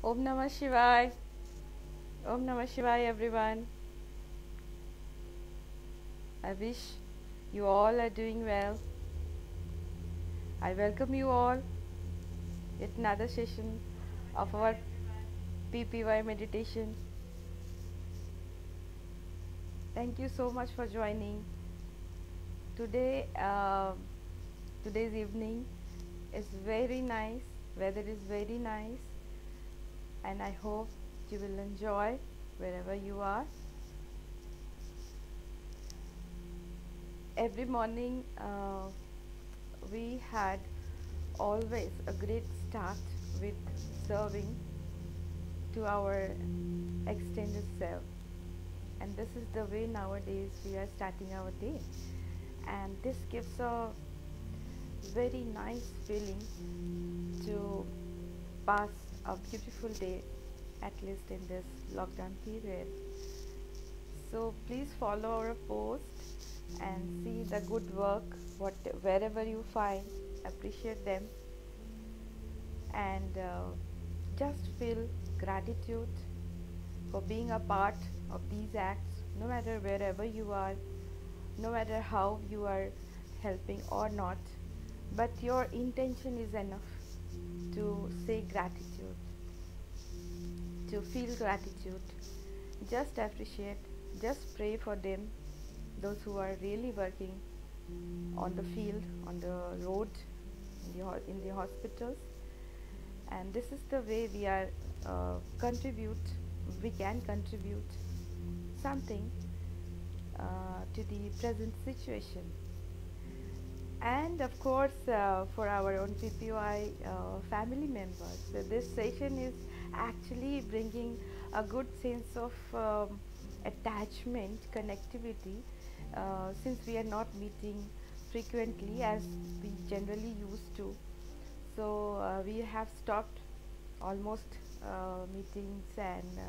Om Namah Shivaya. Om Namah Shivaya, everyone. I wish you all are doing well. I welcome you all at another session of our PPY meditation. Thank you so much for joining. Today, today's evening is very nice. Weather is very nice, and I hope you will enjoy wherever you are. Every morning, we had always a great start with serving to our extended self, and this is the way nowadays we are starting our day, and this gives a very nice feeling to pass a beautiful day, at least in this lockdown period. So please follow our post and see the good work wherever you find, appreciate them, and just feel gratitude for being a part of these acts, no matter wherever you are, no matter how you are helping or not, but your intention is enough to say gratitude, to feel gratitude. Just appreciate, just pray for them, those who are really working on the field, on the road, in the hospitals. And this is the way we are we can contribute something to the present situation. And of course, for our own PPY family members, so this session is actually bringing a good sense of attachment, connectivity, since we are not meeting frequently as we generally used to. So we have stopped almost meetings and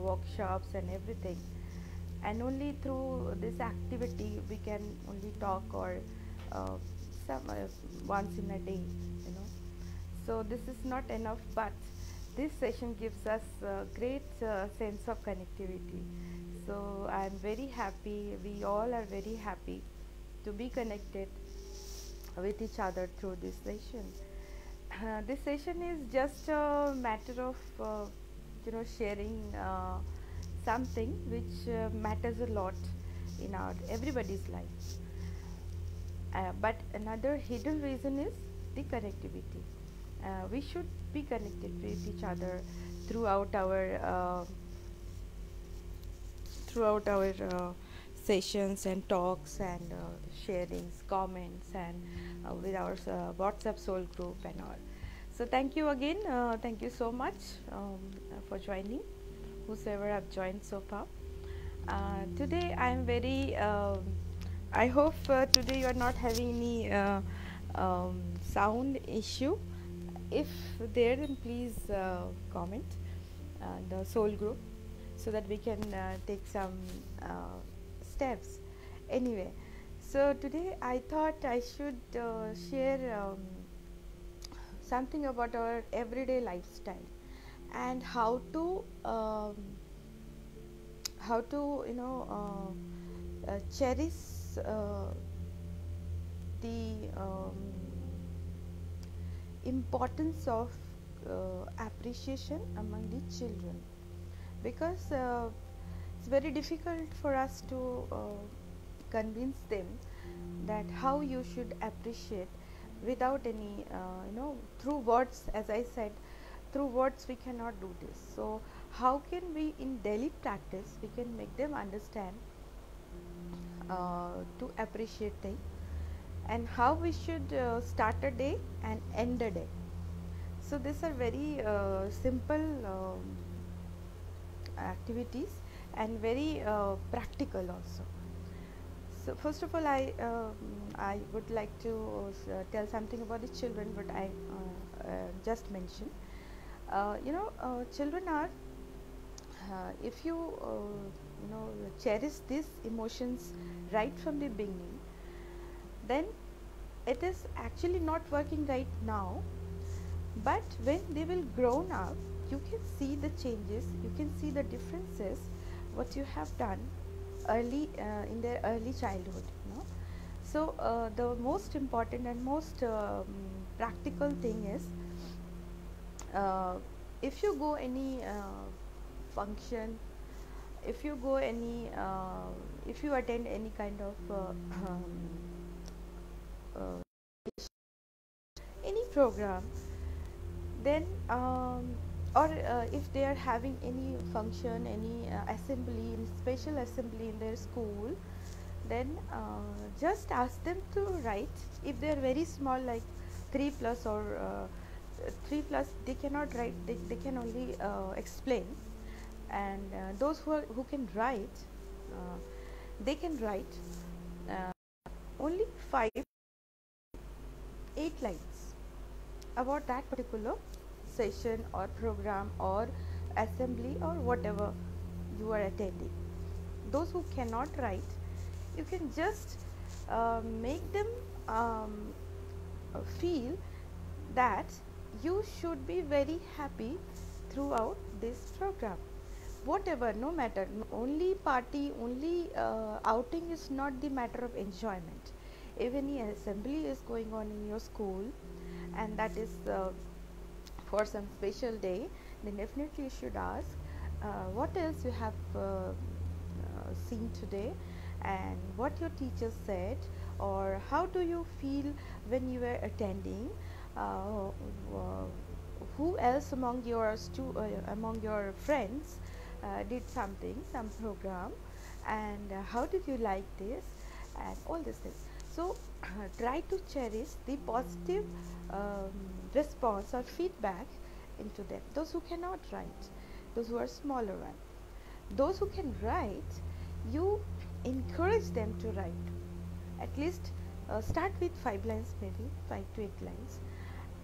workshops and everything, and only through this activity we can only talk or uh, once in a day, you know. So this is not enough, but this session gives us a great sense of connectivity. So I am very happy, we all are very happy to be connected with each other through this session. This session is just a matter of sharing something which matters a lot in our everybody's life. But another hidden reason is the connectivity. We should be connected with each other throughout our sessions and talks and sharings, comments, and with our WhatsApp soul group and all. So thank you again. Thank you so much for joining, whosoever have joined so far. Today I am very. I hope today you are not having any sound issue. If there, then please comment the soul group so that we can take some steps. Anyway, so today I thought I should share something about our everyday lifestyle and how to cherish the importance of appreciation among the children, because it's very difficult for us to convince them that how you should appreciate without any through words. As I said, through words we cannot do this. So how can we in daily practice we can make them understand to appreciate things, and how we should start a day and end a day. So these are very simple activities and very practical also. So first of all, I would like to tell something about the children, what I just mentioned. Children are, if you cherish these emotions right from the beginning, then it is actually not working right now, But when they will grown up, you can see the changes, you can see the differences what you have done early in their early childhood, you know. So the most important and most practical thing is, uh, if you go any function, if you go any if you attend any kind of uh, any program, then or if they are having any function, any assembly, any special assembly in their school, then just ask them to write. If they are very small, like 3 plus or 3 plus, they cannot write, they can only explain. And those who can write, uh, they can write uh, only 5 8 lines about that particular session or program or assembly or whatever you are attending. Those who cannot write, you can just make them feel that you should be very happy throughout this program. Whatever, no matter, only party, only outing is not the matter of enjoyment. If any assembly is going on in your school, and that is for some special day, then definitely you should ask what else you have seen today, and what your teacher said, or how do you feel when you were attending, uh, who else among your among your friends did something, some program, and how did you like this, and all these things. So try to cherish the positive um, response or feedback into them. Those who cannot write, those who are smaller one, those who can write, you encourage them to write. At least start with 5 lines, maybe 5 to 8 lines,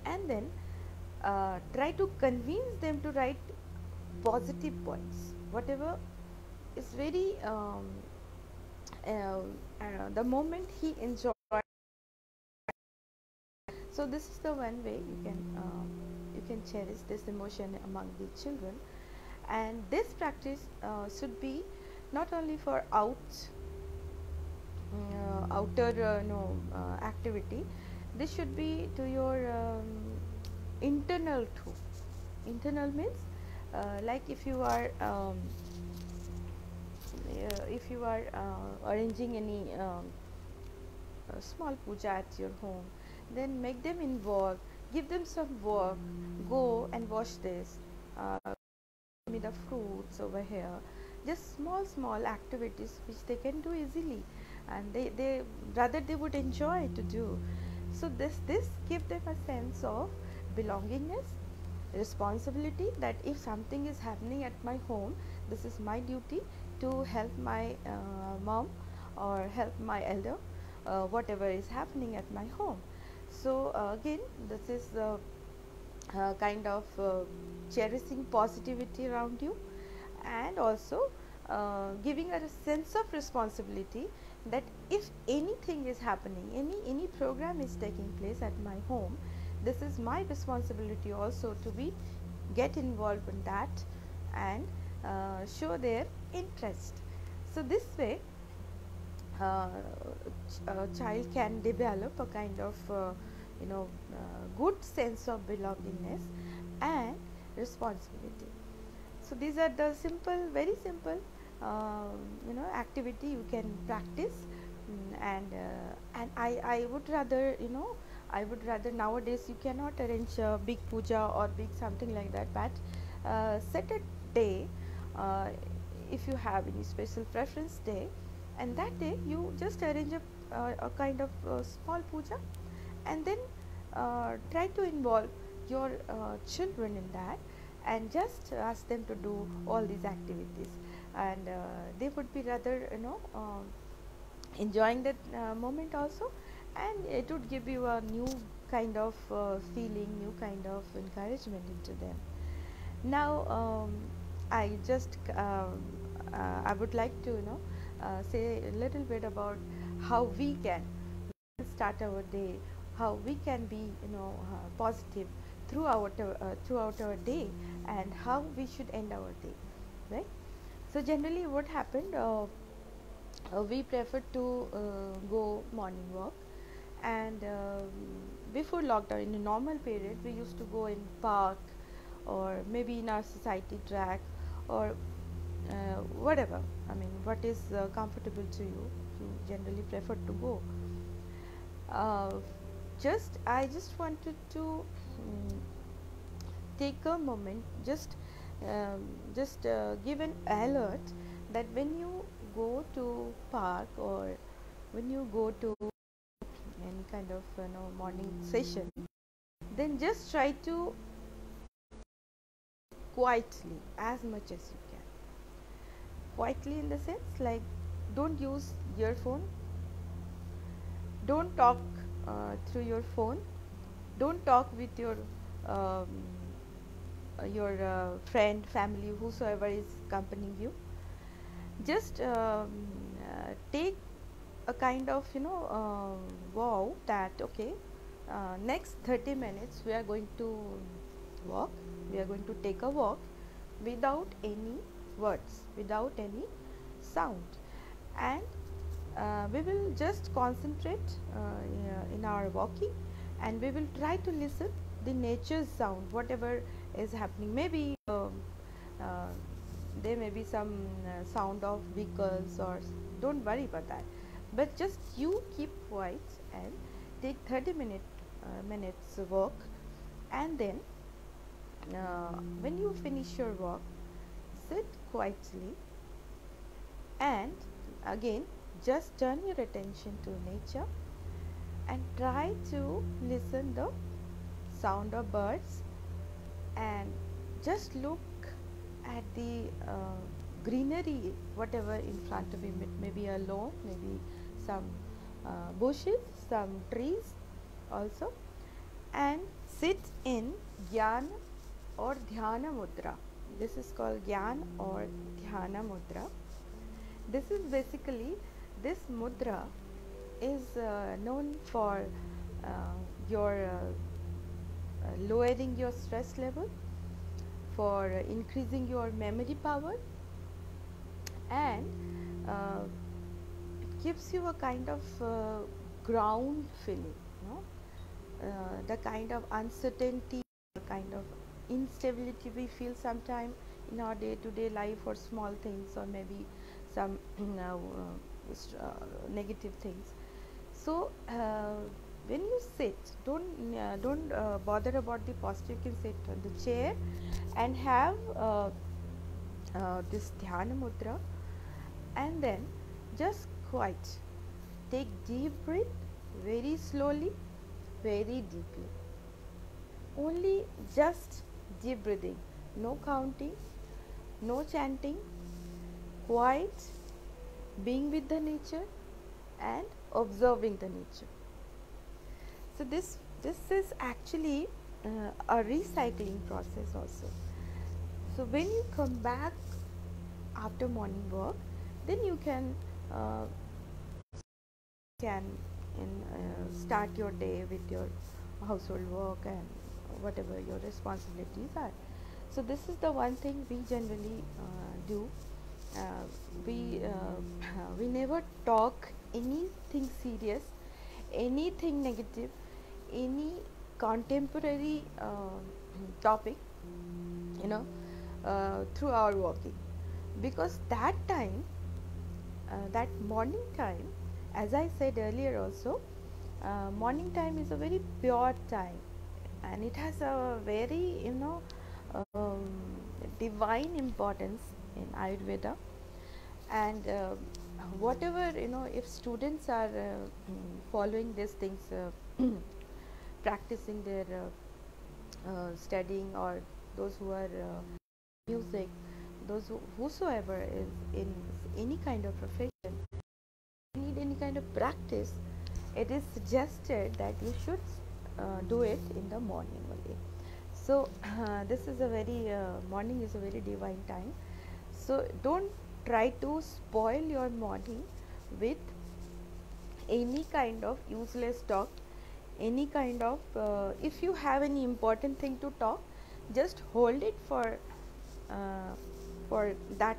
and then try to convince them to write positive points, whatever is very the moment he enjoys. So this is the one way you can cherish this emotion among the children. And this practice should be not only for outer no activity. This should be to your internal too. Internal means like if you are arranging any small puja at your home, then make them involved, give them some work, go and wash this, give me the fruits over here. Just small activities which they can do easily, and they rather they would enjoy to do. So this give them a sense of belongingness, responsibility, that if something is happening at my home, this is my duty to help my mom or help my elder, whatever is happening at my home. So again, this is kind of cherishing positivity around you, and also giving a sense of responsibility, that if anything is happening, any program is taking place at my home, this is my responsibility also to be get involved in that, and show their interest. So this way a child can develop a kind of good sense of belongingness and responsibility. So these are the simple, very simple activity you can practice. And I would rather, I would rather, nowadays you cannot arrange a big puja or big something like that, but set a day, uh, if you have any special preference day, and that day you just arrange a kind of small puja, and then try to involve your children in that, and just ask them to do all these activities, and they would be rather enjoying that moment also, and it would give you a new kind of feeling, new kind of encouragement into them. Now I just I would like to say a little bit about how we can start our day, how we can be positive throughout our day, and how we should end our day, right? So generally what happened, we prefer to go morning walk, and before lockdown, in a normal period, we used to go in park, or maybe in our society track, or whatever, I mean, what is comfortable to you, you generally prefer to go. uh, just I just wanted to take a moment, just give an alert that when you go to park, or when you go to any kind of morning session, then just try to quietly as much as you can. Quietly in the sense, like, don't use earphone, don't talk through your phone, don't talk with um, your friend, family, whosoever is accompanying you. Just take a kind of vow that, okay, next 30 minutes we are going to walk, we are going to take a walk without any words, without any sound, and we will just concentrate in our walking, and we will try to listen the nature's sound, whatever is happening. Maybe uh, there may be some sound of vehicles, or don't worry about that, but just you keep quiet and take 30 minutes walk, and then when you finish your walk, sit quietly, and again just turn your attention to nature, and try to listen the sound of birds, and just look at the greenery, whatever in front of you. It may be a lawn, maybe some bushes, some trees also, and sit in Gyan or Dhyana Mudra. This is called Gyan or Dhyana Mudra. This is basically, this mudra is known for your lowering your stress level, for increasing your memory power, and it gives you a kind of ground feeling, the kind of uncertainty, kind of instability we feel sometime in our day-to-day life, or small things, or maybe some negative things. So when you sit, don't bother about the posture. You can sit on the chair and have this dhyana mudra, and then just quiet. Take deep breath, very slowly, very deeply. Only just deep breathing, no counting, no chanting, quiet, being with the nature and observing the nature. So this is actually a recycling process also. So when you come back after morning work, then you can start your day with your household work and whatever your responsibilities are. So this is the one thing we generally do. uh, we never talk anything serious, anything negative, any contemporary topic, through our walking, because that time, that morning time, as I said earlier also, morning time is a very pure time, and it has a very um, divine importance in Ayurveda. And whatever, if students are following these things, practicing their studying, or those who are music, those whosoever is in any kind of profession, need any kind of practice, it is suggested that you should do it in the morning only. So this is a very morning is a very divine time. So don't try to spoil your morning with any kind of useless talk, any kind of if you have any important thing to talk, just hold it uh, for that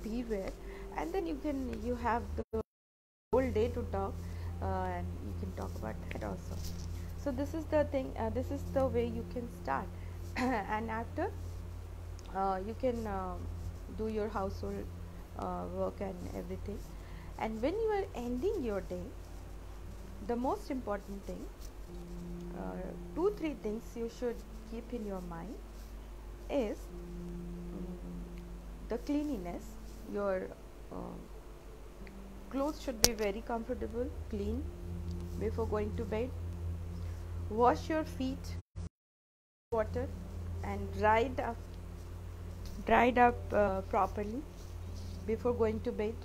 period, and then you have the whole day to talk, and you can talk about that also. So this is the thing, this is the way you can start. And after you can do your household work and everything. And when you are ending your day, the most important thing, two three things you should keep in your mind is the cleanliness. Your clothes should be very comfortable, clean before going to bed. Wash your feet water and dried up properly before going to bed.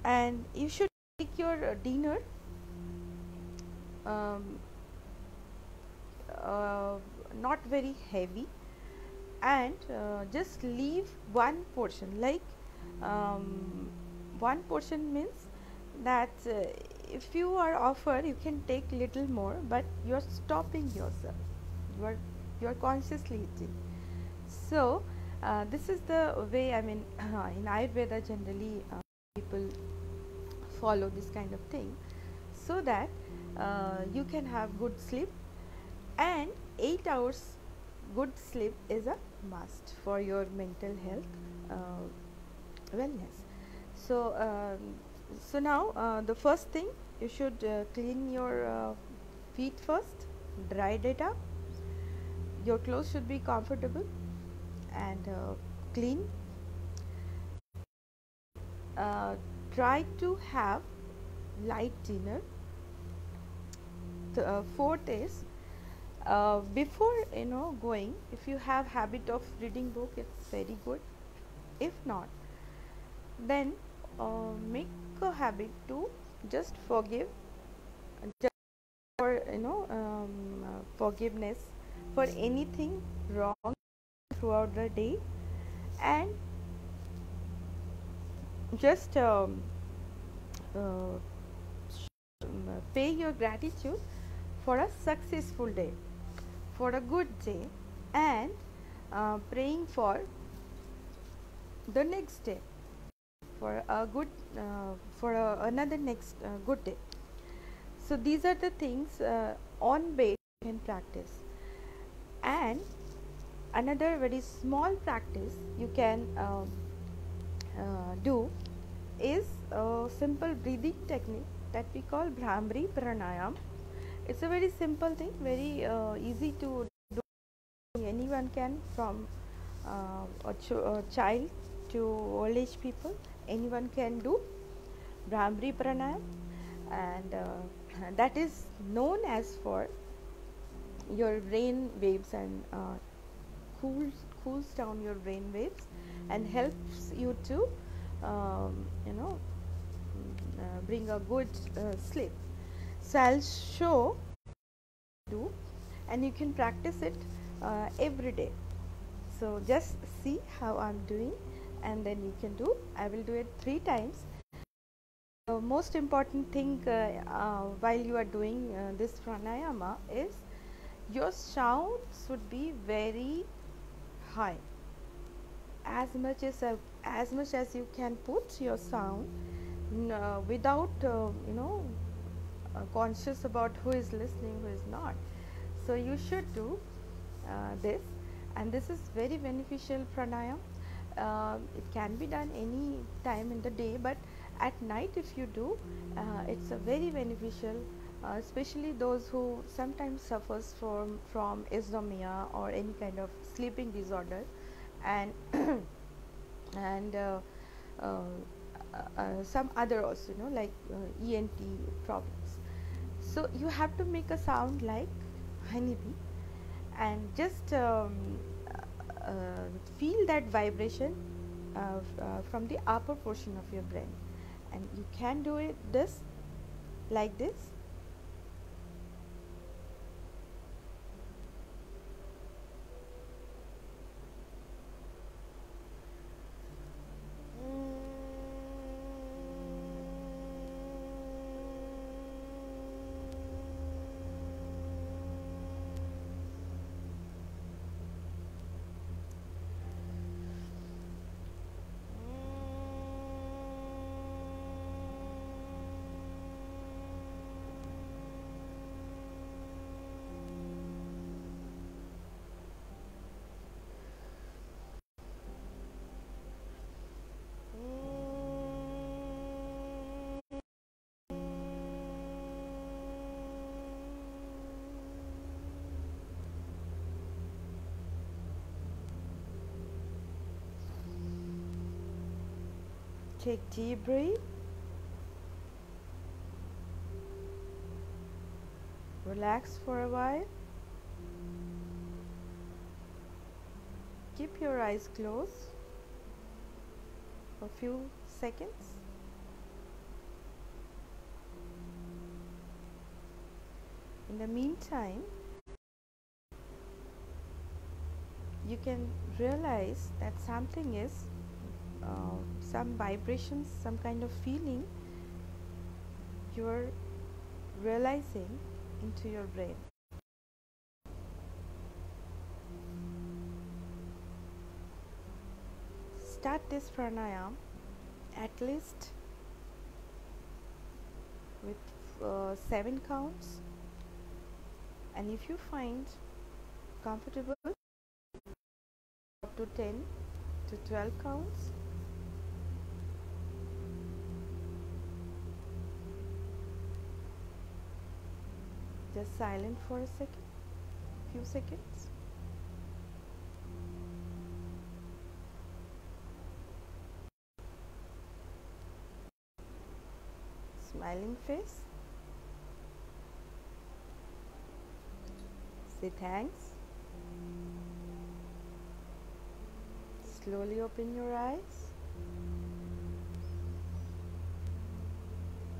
And you should take your dinner um, uh, not very heavy, and just leave one portion, like one portion means that if you are offered you can take little more, but you are stopping yourself, you are consciously eating. So this is the way, I mean, in Ayurveda generally people follow this kind of thing, so that you can have good sleep. And 8 hours good sleep is a must for your mental health wellness. So so now the first thing, you should clean your feet first, dried it up. Your clothes should be comfortable and clean. Try to have light dinner. The fourth is, before going, if you have habit of reading book, it's very good. If not, then make a habit to just forgive, just for forgiveness for anything wrong throughout the day, and just uh, pay your gratitude for a successful day, for a good day, and praying for the next day, for a good another next good day. So these are the things on base you can practice. And another very small practice you can do is a simple breathing technique that we call Bhramari Pranayam. It's a very simple thing, very easy to do. Anyone can, from a child to old age people, anyone can do Bhramari Pranayam, and that is known as for your brain waves, and cools down your brain waves and helps you to bring a good sleep. So I'll show you, and you can practice it every day. So just see how I'm doing, and then you can do. I will do it 3 times. The most important thing while you are doing this pranayama is your sound should be very high, as much as you can put your sound without conscious about who is listening, who is not. So you should do this, and this is very beneficial pranayam. It can be done any time in the day, but at night if you do, it's a very beneficial, especially those who sometimes suffers from insomnia or any kind of sleeping disorder, and and some other also, like ENT problems. So you have to make a sound like honeybee, and just feel that vibration from the upper portion of your brain, and you can do it this like this. Take deep breath. Relax for a while. Keep your eyes closed for a few seconds. In the meantime, you can realize that something is some vibrations, some kind of feeling you are realizing into your brain. Start this pranayam at least with 7 counts, and if you find comfortable, up to 10 to 12 counts. Just silent for a second, few seconds. Smiling face. Say thanks. Slowly open your eyes,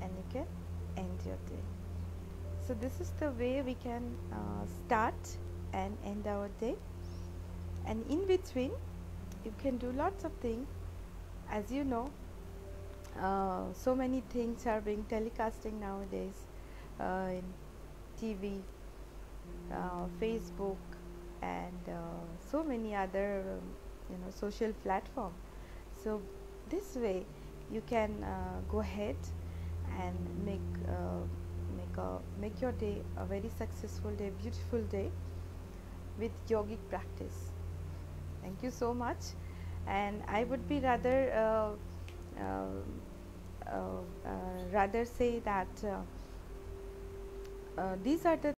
and you can end your day. So this is the way we can start and end our day, and in between you can do lots of things. As you know, so many things are being telecasting nowadays in TV, Facebook, and so many other social platform. So this way you can go ahead and make your day a very successful day, beautiful day with yogic practice. Thank you so much, and I would be rather say that these are the